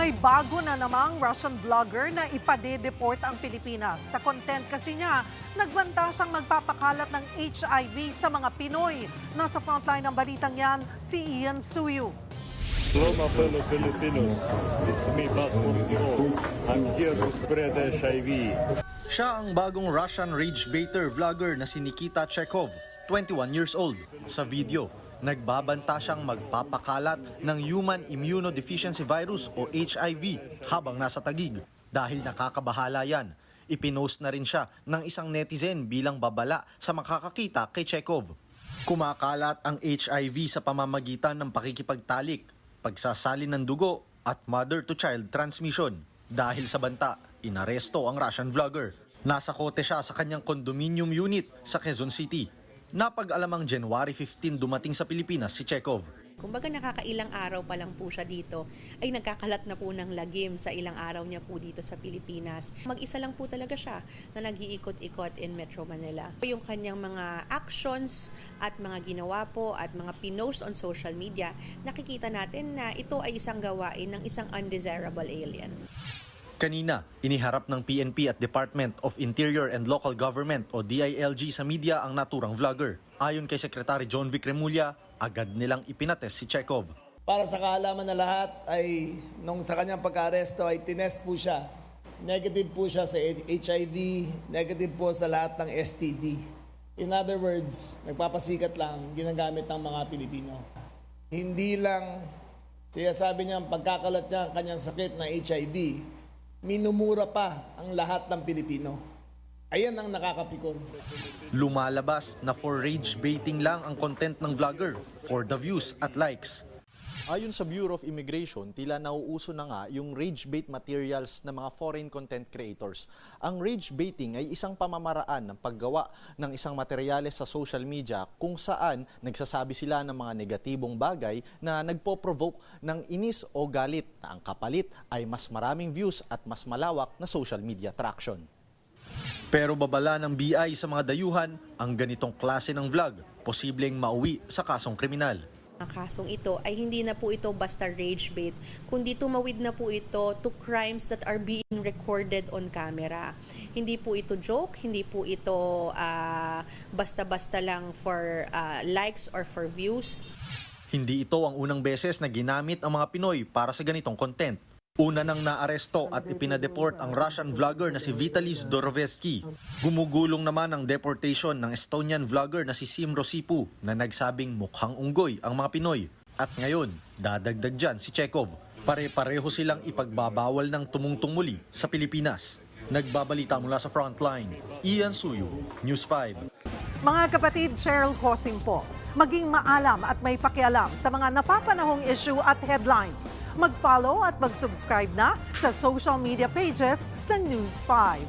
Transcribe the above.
May bago na namang Russian vlogger na ipade-deport ang Pilipinas. Sa content kasi niya, nagbanta siyang magpapakalat ng HIV sa mga Pinoy. Nasa frontline ng balitang yan, si Ian Suyu. Hello, my fellow Filipinos. It's me, Bas Montiro. I'm here to spread HIV. Siya ang bagong Russian rage baiter vlogger na si Nikita Chekhov, 21 years old. Sa video, nagbabanta siyang magpapakalat ng Human Immunodeficiency Virus o HIV habang nasa Taguig. Dahil nakakabahala yan, ipinost na rin siya ng isang netizen bilang babala sa makakakita kay Chekhov. Kumakalat ang HIV sa pamamagitan ng pakikipagtalik, pagsasalin ng dugo at mother-to-child transmission. Dahil sa banta, inaresto ang Russian vlogger. Nasa kote siya sa kanyang condominium unit sa Quezon City. Napag-alamang January 15 dumating sa Pilipinas si Chekhov. Kumbaga nakakailang araw pa lang po siya dito ay nagkakalat na po ng lagim sa ilang araw niya po dito sa Pilipinas. Mag-isa lang po talaga siya na nag-iikot-ikot in Metro Manila. Yung kanyang mga actions at mga ginawa po at mga pinost on social media, nakikita natin na ito ay isang gawain ng isang undesirable alien. Kanina, iniharap ng PNP at Department of Interior and Local Government o DILG sa media ang naturang vlogger. Ayon kay Secretary John Vic Remulla, agad nilang ipinates si Chekhov. Para sa kaalaman na lahat ay nung sa kanyang pagka-aresto ay tinest po siya. Negative po siya sa HIV, negative po sa lahat ng STD. In other words, nagpapasikat lang, ginagamit ng mga Pilipino. Hindi lang siya sabi niya ang pagkakalat niya ang kanyang sakit na HIV, minumura pa ang lahat ng Pilipino. Ayan ang nakakapikon. Lumalabas na for rage baiting lang ang content ng vlogger, for the views at likes. Ayon sa Bureau of Immigration, tila nauuso na nga yung rage bait materials ng mga foreign content creators. Ang rage baiting ay isang pamamaraan ng paggawa ng isang materyales sa social media kung saan nagsasabi sila ng mga negatibong bagay na nagpo-provoke ng inis o galit na ang kapalit ay mas maraming views at mas malawak na social media traction. Pero babala ng BI sa mga dayuhan, ang ganitong klase ng vlog, posibleng mauwi sa kasong kriminal. Ang kasong ito ay hindi na po ito basta rage bait, kundi tumawid na po ito to crimes that are being recorded on camera. Hindi po ito joke, hindi po ito basta-basta lang for likes or for views. Hindi ito ang unang beses na ginamit ang mga Pinoy para sa ganitong content. Una nang naaresto at ipinadeport ang Russian vlogger na si Vitaly Zdorovetzky. Gumugulong naman ang deportation ng Estonian vlogger na si Sim Rosipu na nagsabing mukhang unggoy ang mga Pinoy. At ngayon, dadagdag dyan si Chekhov. Pare-pareho silang ipagbabawal ng tumungtong muli sa Pilipinas. Nagbabalita mula sa Frontline, Ian Suyu, News 5. Mga kapatid, Cheryl Cosing po. Maging maalam at may pakialam sa mga napapanahong issue at headlines. Mag-follow at mag-subscribe na sa social media pages ng News 5.